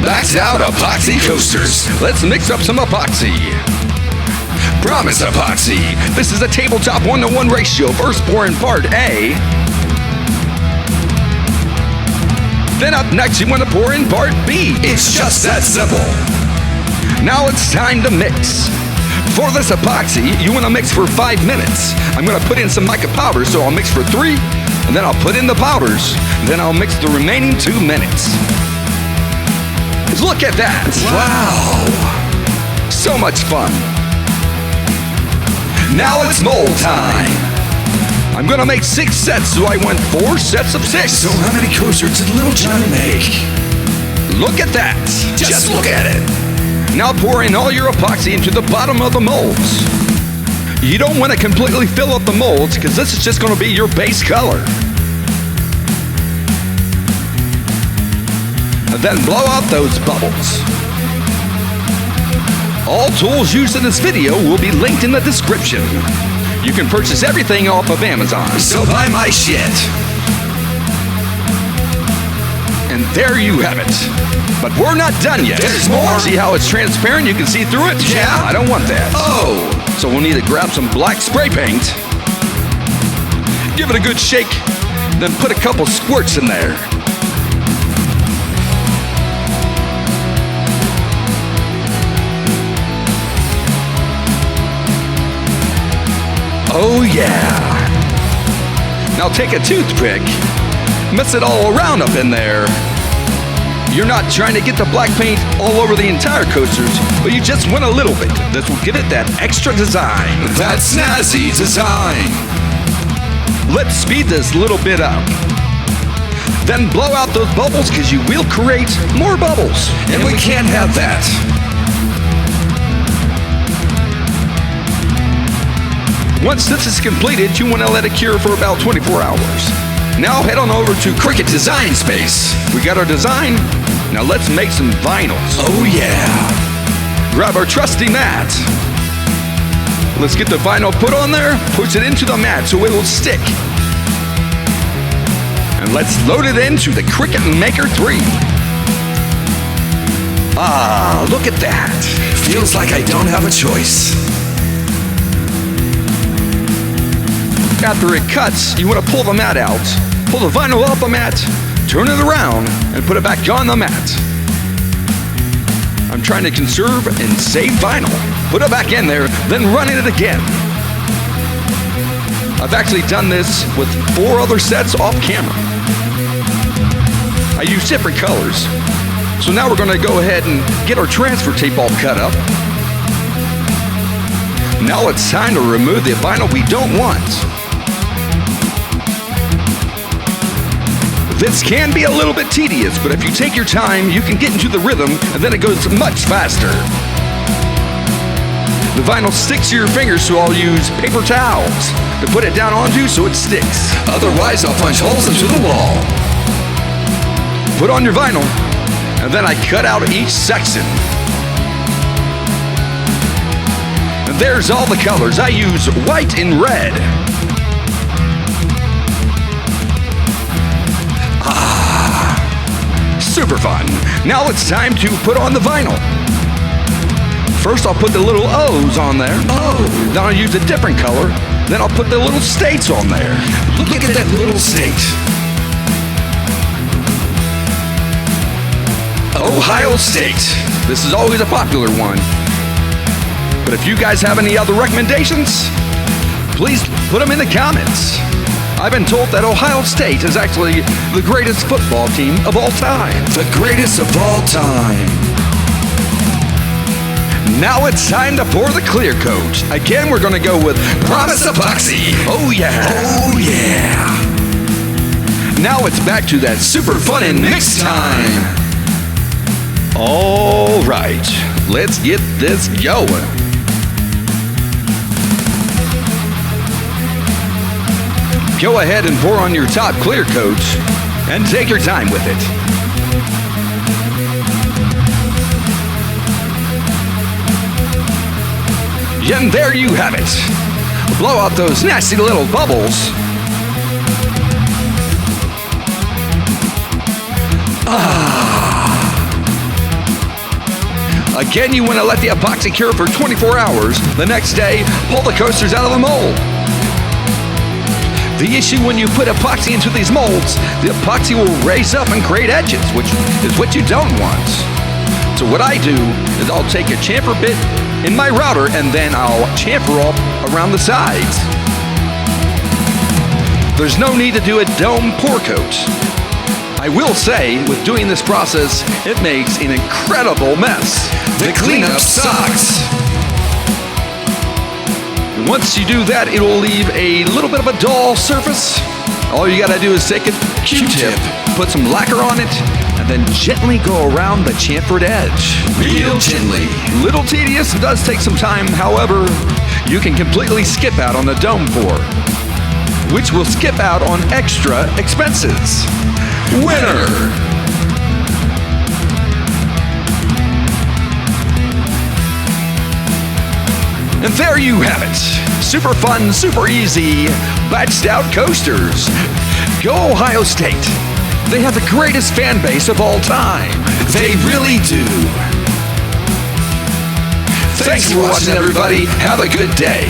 Maxed out Epoxy Coasters. Let's mix up some epoxy. Promise Epoxy. This is a tabletop 1-to-1 ratio. First pour in part A. Then up next you want to pour in part B. It's just that simple. Now it's time to mix. For this epoxy, you want to mix for 5 minutes. I'm going to put in some mica powder, so I'll mix for 3, and then I'll put in the powders. Then I'll mix the remaining 2 minutes. Look at that! Wow! So much fun. Now it's mold time. I'm gonna make 6 sets, so I want 4 sets of 6. So how many coasters did little Johnny make? Look at that! Just look at it. Now pour in all your epoxy into the bottom of the molds. You don't want to completely fill up the molds because this is just going to be your base color. And then blow out those bubbles. All tools used in this video will be linked in the description. You can purchase everything off of Amazon. So buy my shit. And there you have it. But we're not done yet. There's more? See how it's transparent? You can see through it? Yeah. I don't want that. Oh. So we'll need to grab some black spray paint. Give it a good shake. Then put a couple squirts in there. Oh yeah. Now take a toothpick. Mix it all around up in there. You're not trying to get the black paint all over the entire coasters, but you just want a little bit. This will give it that extra design. That snazzy design. Let's speed this little bit up. Then blow out those bubbles because you will create more bubbles. And we can't have that. Once this is completed, you want to let it cure for about 24 hours. Now head on over to Cricut Design Space. We got our design. Now let's make some vinyls. Oh yeah. Grab our trusty mat. Let's get the vinyl put on there, push it into the mat so it will stick. And let's load it into the Cricut Maker 3. Ah, look at that. Feels like I don't have a choice. After it cuts, you want to pull the mat out. Pull the vinyl off the mat, turn it around, and put it back on the mat. I'm trying to conserve and save vinyl. Put it back in there, then run it again. I've actually done this with 4 other sets off camera. I use different colors. So now we're going to go ahead and get our transfer tape all cut up. Now it's time to remove the vinyl we don't want. This can be a little bit tedious, but if you take your time, you can get into the rhythm, and then it goes much faster. The vinyl sticks to your fingers, so I'll use paper towels to put it down onto so it sticks. Otherwise, I'll punch holes into the wall. Put on your vinyl, and then I cut out each section. And there's all the colors. I use white and red. Super fun. Now it's time to put on the vinyl. First I'll put the little O's on there. Oh. Then I'll use a different color. Then I'll put the little states on there. Look at that little state. Ohio State. This is always a popular one. But if you guys have any other recommendations, please put them in the comments. I've been told that Ohio State is actually the greatest football team of all time. The greatest of all time. Now it's time to pour the clear coat. Again, we're going to go with Promise Epoxy. Oh yeah. Oh yeah. Now it's back to that super fun and mix time. All right, let's get this going. Go ahead and pour on your top clear coat and take your time with it. And there you have it. Blow out those nasty little bubbles. Again, you want to let the epoxy cure for 24 hours. The next day, pull the coasters out of the mold. The issue when you put epoxy into these molds, the epoxy will raise up and create edges, which is what you don't want. So what I do is I'll take a chamfer bit in my router and then I'll chamfer up around the sides. There's no need to do a dome pour coat. I will say, with doing this process, it makes an incredible mess. The cleanup sucks. Once you do that, it will leave a little bit of a dull surface. All you gotta do is take a Q-tip, put some lacquer on it, and then gently go around the chamfered edge. Real gently. Little tedious, it does take some time. However, you can completely skip out on the dome pour, which will skip out on extra expenses. Winner. And there you have it. Super fun, super easy, batched out coasters. Go Ohio State. They have the greatest fan base of all time. They really do. Thanks for watching, everybody. Have a good day.